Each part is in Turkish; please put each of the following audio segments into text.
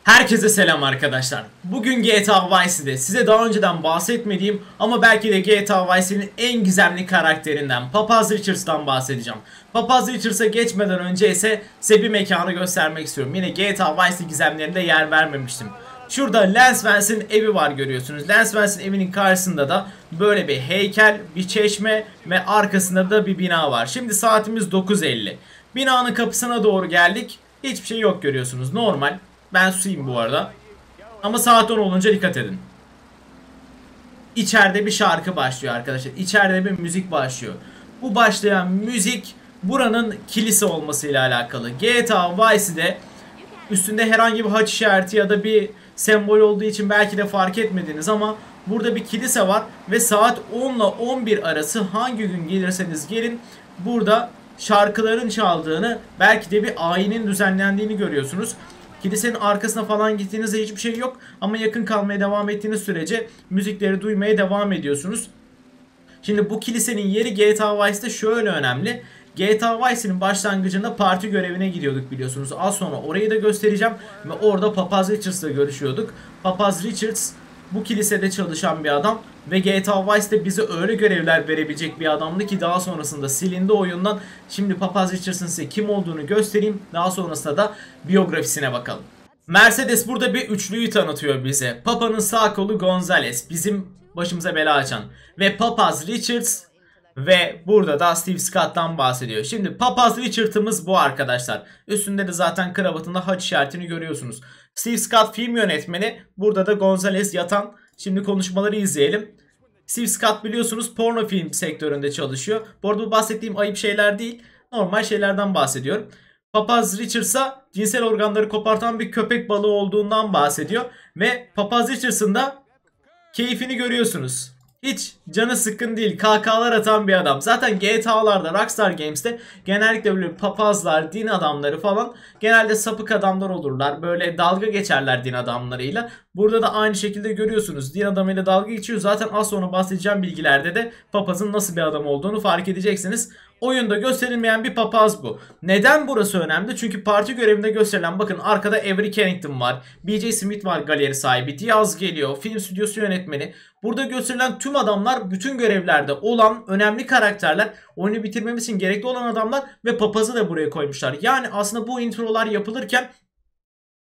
Herkese selam arkadaşlar. Bugün GTA Vice City'de size daha önceden bahsetmediğim ama belki de GTA Vice City'nin en gizemli karakterinden Papaz Richards'tan bahsedeceğim. Papaz Richards'a geçmeden önce ise size bir mekanı göstermek istiyorum. Yine GTA Vice City gizemlerinde yer vermemiştim. Şurada Lance Vance'in evi var görüyorsunuz. Lance Vance'in evinin karşısında da böyle bir heykel, bir çeşme ve arkasında da bir bina var. Şimdi saatimiz 9:50. Binanın kapısına doğru geldik. Hiçbir şey yok görüyorsunuz. Normal. Ben susayım bu arada. Ama saat 10 olunca dikkat edin. İçeride bir şarkı başlıyor arkadaşlar. İçeride bir müzik başlıyor. Bu başlayan müzik buranın kilise olmasıyla alakalı. GTA Vice'de üstünde herhangi bir haç işareti ya da bir sembol olduğu için belki de fark etmediniz ama burada bir kilise var ve saat 10 ile 11 arası hangi gün gelirseniz gelin burada şarkıların çaldığını, belki de bir ayinin düzenlendiğini görüyorsunuz. Kilisenin arkasına falan gittiğinizde hiçbir şey yok ama yakın kalmaya devam ettiğiniz sürece müzikleri duymaya devam ediyorsunuz. Şimdi bu kilisenin yeri GTA Vice'de şöyle önemli. GTA Vice'nin başlangıcında parti görevine gidiyorduk biliyorsunuz. Az sonra orayı da göstereceğim ve orada Papaz Richards'la görüşüyorduk. Papaz Richards bu kilisede çalışan bir adam ve GTA Vice'de bize öyle görevler verebilecek bir adamdı ki daha sonrasında silindi oyundan. Şimdi Papaz Richards'ın size kim olduğunu göstereyim. Daha sonrasında da biyografisine bakalım. Mercedes burada bir üçlüyü tanıtıyor bize. Papa'nın sağ kolu Gonzales, bizim başımıza bela açan, ve Papaz Richards, ve burada da Steve Scott'tan bahsediyor. Şimdi Papaz Richards'ımız bu arkadaşlar. Üstünde de zaten kravatında haç işaretini görüyorsunuz. Steve Scott film yönetmeni. Burada da Gonzales yatan. Şimdi konuşmaları izleyelim. Steve Scott biliyorsunuz porno film sektöründe çalışıyor. Bu arada bu bahsettiğim ayıp şeyler değil. Normal şeylerden bahsediyorum. Papaz Richards'a cinsel organları kopartan bir köpek balığı olduğundan bahsediyor. Ve Papaz Richards'ın da keyfini görüyorsunuz. Hiç canı sıkkın değil. Kahkahalar atan bir adam. Zaten GTA'larda, Rockstar Games'te genellikle böyle papazlar, din adamları falan genelde sapık adamlar olurlar. Böyle dalga geçerler din adamlarıyla. Burada da aynı şekilde görüyorsunuz. Din adamıyla dalga geçiyor. Zaten az sonra bahsedeceğim bilgilerde de papazın nasıl bir adam olduğunu fark edeceksiniz. Oyunda gösterilmeyen bir papaz bu. Neden burası önemli? Çünkü parti görevinde gösterilen, bakın arkada Avery Kennington var. B.J. Smith var, galeri sahibi. Diaz geliyor, film stüdyosu yönetmeni. Burada gösterilen tüm adamlar bütün görevlerde olan önemli karakterler. Oyunu bitirmemiz için gerekli olan adamlar ve papazı da buraya koymuşlar. Yani aslında bu introlar yapılırken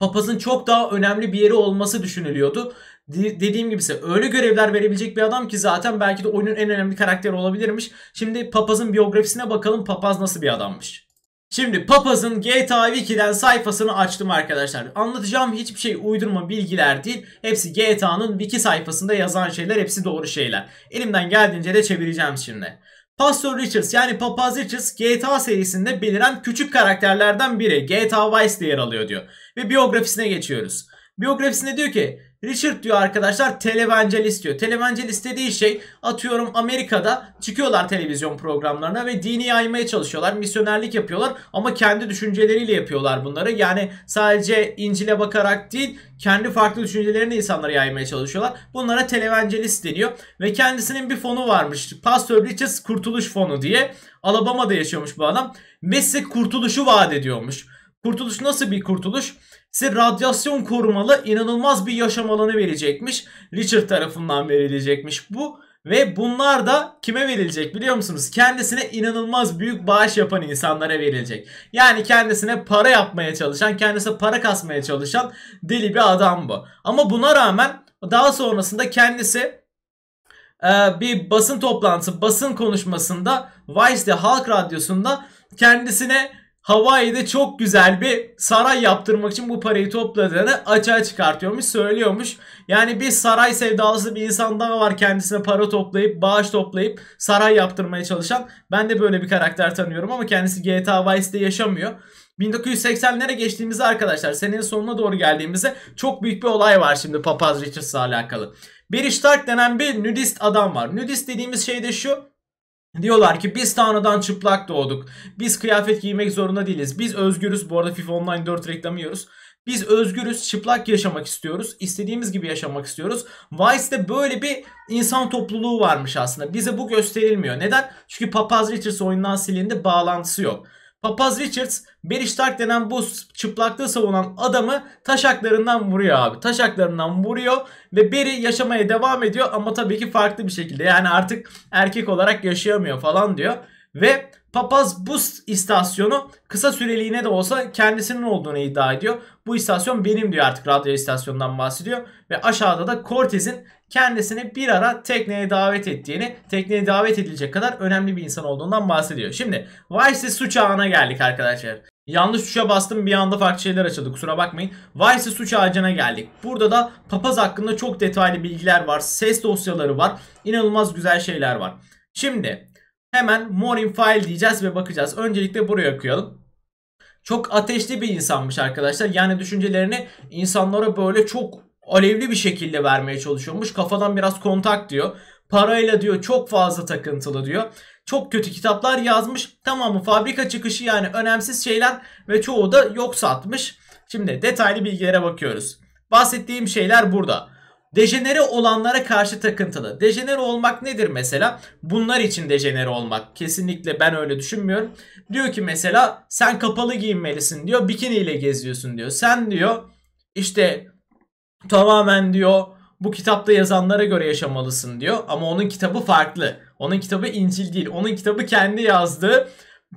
papazın çok daha önemli bir yeri olması düşünülüyordu. Dediğim gibi ise öyle görevler verebilecek bir adam ki zaten belki de oyunun en önemli karakteri olabilirmiş. Şimdi papazın biyografisine bakalım, papaz nasıl bir adammış. Şimdi papazın GTA Wiki'den sayfasını açtım arkadaşlar. Anlatacağım hiçbir şey uydurma bilgiler değil. Hepsi GTA'nın wiki sayfasında yazan şeyler, hepsi doğru şeyler. Elimden geldiğince de çevireceğim şimdi. Pastor Richards, yani Papaz Richards GTA serisinde beliren küçük karakterlerden biri. GTA Vice'de yer alıyor diyor. Ve biyografisine geçiyoruz. Biyografisinde diyor ki Richard diyor arkadaşlar televangelist diyor. Televangelist dediği şey, atıyorum Amerika'da çıkıyorlar televizyon programlarına ve dini yaymaya çalışıyorlar. Misyonerlik yapıyorlar ama kendi düşünceleriyle yapıyorlar bunları. Yani sadece İncil'e bakarak değil, kendi farklı düşüncelerini insanlara yaymaya çalışıyorlar. Bunlara televangelist deniyor. Ve kendisinin bir fonu varmış. Pastor Richards Kurtuluş Fonu diye. Alabama'da yaşıyormuş bu adam. Ve size kurtuluşu vaat ediyormuş. Kurtuluş nasıl bir kurtuluş? Size radyasyon korumalı inanılmaz bir yaşam alanı verecekmiş. Richard tarafından verilecekmiş bu. Ve bunlar da kime verilecek biliyor musunuz? Kendisine inanılmaz büyük bağış yapan insanlara verilecek. Yani kendisine para yapmaya çalışan, kendisine para kasmaya çalışan deli bir adam bu. Ama buna rağmen daha sonrasında kendisi bir basın toplantısı, basın konuşmasında Vice'de, Halk Radyosu'nda kendisine Hawaii'de çok güzel bir saray yaptırmak için bu parayı topladığını açığa çıkartıyormuş, söylüyormuş. Yani bir saray sevdalısı bir insan daha var, kendisine para toplayıp, bağış toplayıp saray yaptırmaya çalışan. Ben de böyle bir karakter tanıyorum ama kendisi GTA Vice'de yaşamıyor. 1980'lere geçtiğimizde arkadaşlar, senenin sonuna doğru geldiğimizde çok büyük bir olay var şimdi Papaz Richards'la alakalı. Barry Stark denen bir nudist adam var. Nudist dediğimiz şey de şu. Diyorlar ki biz Tanrı'dan çıplak doğduk. Biz kıyafet giymek zorunda değiliz. Biz özgürüz. Bu arada FIFA Online 4 reklamı yiyoruz. Biz özgürüz. Çıplak yaşamak istiyoruz. İstediğimiz gibi yaşamak istiyoruz. Vice'de böyle bir insan topluluğu varmış aslında. Bize bu gösterilmiyor. Neden? Çünkü Papaz Richards oyundan silindi. Bağlantısı yok. Papaz Richards, Barry Stark denen bu çıplaklığı savunan adamı taşaklarından vuruyor abi. Taşaklarından vuruyor ve Barry yaşamaya devam ediyor ama tabii ki farklı bir şekilde. Yani artık erkek olarak yaşayamıyor falan diyor. Ve papaz bu istasyonu kısa süreliğine de olsa kendisinin olduğunu iddia ediyor. Bu istasyon benim diyor, artık radyo istasyonundan bahsediyor. Ve aşağıda da Cortez'in kendisini bir ara tekneye davet ettiğini, tekneye davet edilecek kadar önemli bir insan olduğundan bahsediyor. Şimdi Vice suç ağına geldik arkadaşlar. Yanlış tuşa bastım, bir anda farklı şeyler açıldı, kusura bakmayın. Vice suç ağacına geldik. Burada da papaz hakkında çok detaylı bilgiler var. Ses dosyaları var. İnanılmaz güzel şeyler var. Şimdi hemen more in file diyeceğiz ve bakacağız. Öncelikle buraya okuyalım. Çok ateşli bir insanmış arkadaşlar. Yani düşüncelerini insanlara böyle çok alevli bir şekilde vermeye çalışıyormuş. Kafadan biraz kontak diyor. Parayla diyor çok fazla takıntılı diyor. Çok kötü kitaplar yazmış. Tamamı fabrika çıkışı, yani önemsiz şeyler ve çoğu da yok satmış. Şimdi detaylı bilgilere bakıyoruz. Bahsettiğim şeyler burada. Dejenere olanlara karşı takıntılı. Dejenere olmak nedir mesela? Bunlar için dejenere olmak. Kesinlikle ben öyle düşünmüyorum. Diyor ki mesela sen kapalı giyinmelisin diyor. Bikiniyle geziyorsun diyor. Sen diyor işte tamamen diyor bu kitapta yazanlara göre yaşamalısın diyor. Ama onun kitabı farklı. Onun kitabı İncil değil. Onun kitabı kendi yazdığı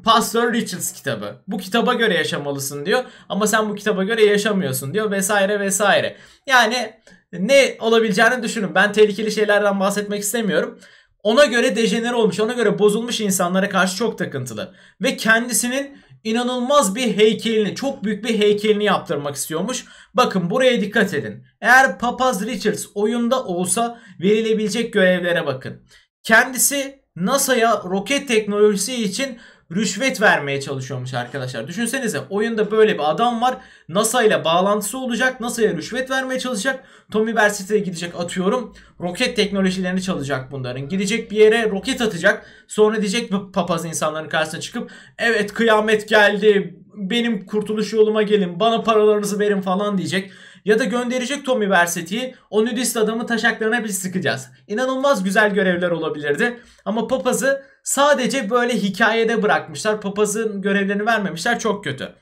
Pastor Richards kitabı. Bu kitaba göre yaşamalısın diyor. Ama sen bu kitaba göre yaşamıyorsun diyor vesaire vesaire. Yani ne olabileceğini düşünün. Ben tehlikeli şeylerden bahsetmek istemiyorum. Ona göre dejenere olmuş, ona göre bozulmuş insanlara karşı çok takıntılı. Ve kendisinin inanılmaz bir heykelini, çok büyük bir heykelini yaptırmak istiyormuş. Bakın buraya dikkat edin. Eğer Papaz Richards oyunda olsa verilebilecek görevlere bakın. Kendisi NASA'ya roket teknolojisi için rüşvet vermeye çalışıyormuş arkadaşlar. Düşünsenize, oyunda böyle bir adam var. NASA ile bağlantısı olacak. NASA'ya rüşvet vermeye çalışacak. Tommy Vercette'ye gidecek, atıyorum. Roket teknolojilerini çalacak bunların. Gidecek bir yere roket atacak. Sonra diyecek papaz insanların karşısına çıkıp evet kıyamet geldi, benim kurtuluş yoluma gelin, bana paralarınızı verin falan diyecek. Ya da gönderecek Tommy Vercette'yi, o nudist adamı taşaklarına biz sıkacağız. İnanılmaz güzel görevler olabilirdi. Ama papazı sadece böyle hikayede bırakmışlar. Papazın görevlerini vermemişler. Çok kötü.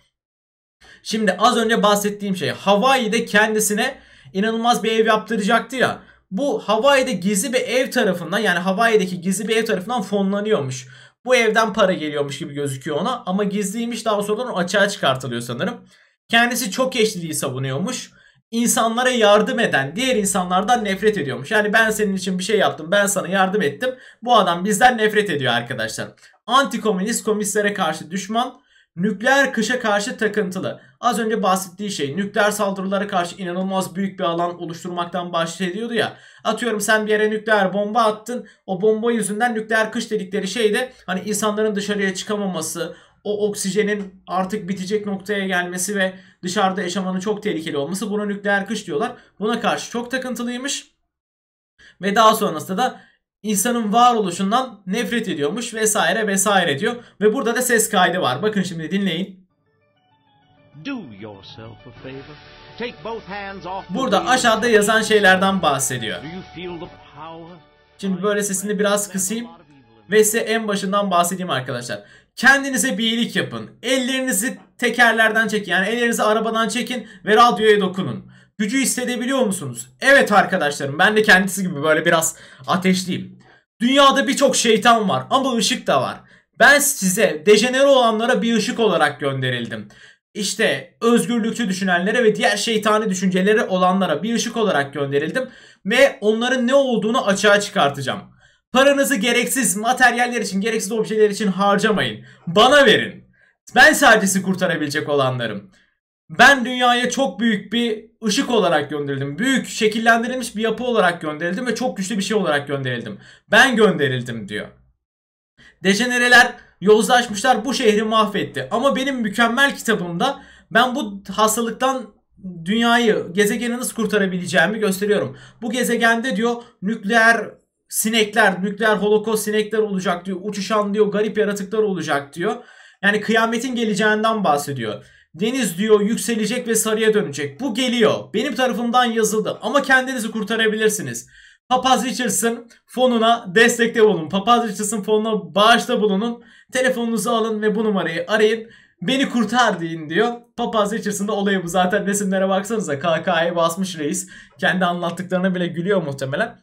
Şimdi az önce bahsettiğim şey, Hawaii'de kendisine inanılmaz bir ev yaptıracaktı ya. Bu Hawaii'de gizli bir ev tarafından, yani Hawaii'deki gizli bir ev tarafından fonlanıyormuş. Bu evden para geliyormuş gibi gözüküyor ona ama gizliymiş, daha sonradan açığa çıkartılıyor sanırım. Kendisi çok eşliliği savunuyormuş. İnsanlara yardım eden diğer insanlardan nefret ediyormuş. Yani ben senin için bir şey yaptım, ben sana yardım ettim. Bu adam bizden nefret ediyor arkadaşlar. Antikomünist, komünistlere karşı düşman, nükleer kışa karşı takıntılı. Az önce bahsettiği şey, nükleer saldırılara karşı inanılmaz büyük bir alan oluşturmaktan bahsediyordu ya. Atıyorum sen bir yere nükleer bomba attın. O bomba yüzünden nükleer kış dedikleri şey de hani insanların dışarıya çıkamaması, o oksijenin artık bitecek noktaya gelmesi ve dışarıda yaşamanın çok tehlikeli olması, buna nükleer kış diyorlar. Buna karşı çok takıntılıymış. Ve daha sonrasında da insanın varoluşundan nefret ediyormuş vesaire vesaire diyor. Ve burada da ses kaydı var. Bakın şimdi dinleyin. Burada aşağıda yazan şeylerden bahsediyor. Şimdi böyle sesini biraz kısayım ve size en başından bahsedeyim arkadaşlar. Kendinize bir iyilik yapın. Ellerinizi tekerlerden çekin. Yani ellerinizi arabadan çekin ve radyoya dokunun. Gücü hissedebiliyor musunuz? Evet arkadaşlarım, ben de kendisi gibi böyle biraz ateşliyim. Dünyada birçok şeytan var ama ışık da var. Ben size dejenere olanlara bir ışık olarak gönderildim. İşte özgürlükçü düşünenlere ve diğer şeytani düşünceleri olanlara bir ışık olarak gönderildim. Ve onların ne olduğunu açığa çıkartacağım. Paranızı gereksiz materyaller için, gereksiz objeler için harcamayın. Bana verin. Ben sadece sizi kurtarabilecek olanlarım. Ben dünyaya çok büyük bir ışık olarak gönderildim. Büyük, şekillendirilmiş bir yapı olarak gönderildim ve çok güçlü bir şey olarak gönderildim. Ben gönderildim diyor. Dejenereler yozlaşmışlar, bu şehri mahvetti. Ama benim mükemmel kitabımda ben bu hastalıktan dünyayı, gezegeni nasıl kurtarabileceğimi gösteriyorum. Bu gezegende diyor nükleer sinekler, nükleer holokost sinekler olacak diyor. Uçuşan diyor garip yaratıklar olacak diyor. Yani kıyametin geleceğinden bahsediyor. Deniz diyor yükselecek ve sarıya dönecek. Bu geliyor. Benim tarafımdan yazıldı ama kendinizi kurtarabilirsiniz. Papaz Richards'ın fonuna destekte bulunun. Papaz Richards'ın fonuna bağışta bulunun. Telefonunuzu alın ve bu numarayı arayın. Beni kurtar deyin diyor. Papaz Richards'ın da olayı bu. Zaten resimlere baksanıza, KK'ya basmış reis. Kendi anlattıklarına bile gülüyor muhtemelen.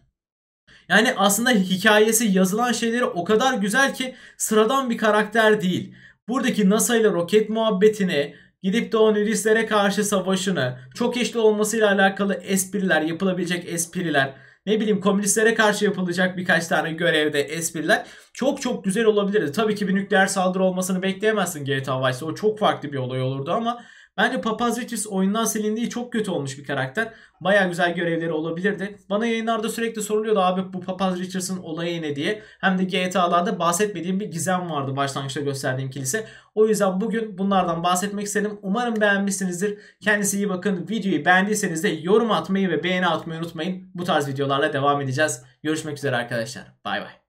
Yani aslında hikayesi, yazılan şeyleri o kadar güzel ki sıradan bir karakter değil. Buradaki NASA ile roket muhabbetini, gidip de o nudistlere karşı savaşını, çok eşli olmasıyla alakalı espriler, yapılabilecek espriler, ne bileyim komünistlere karşı yapılacak birkaç tane görevde espriler çok çok güzel olabilirdi. Tabii ki bir nükleer saldırı olmasını bekleyemezsin GTA Vice'de. O çok farklı bir olay olurdu ama bence Papaz Richards oyundan silindiği çok kötü olmuş bir karakter. Baya güzel görevleri olabilirdi. Bana yayınlarda sürekli soruluyordu abi bu Papaz Richards'ın olayı ne diye. Hem de GTA'larda bahsetmediğim bir gizem vardı başlangıçta gösterdiğim kilise. O yüzden bugün bunlardan bahsetmek istedim. Umarım beğenmişsinizdir. Kendinize iyi bakın. Videoyu beğendiyseniz de yorum atmayı ve beğeni atmayı unutmayın. Bu tarz videolarla devam edeceğiz. Görüşmek üzere arkadaşlar. Bay bay.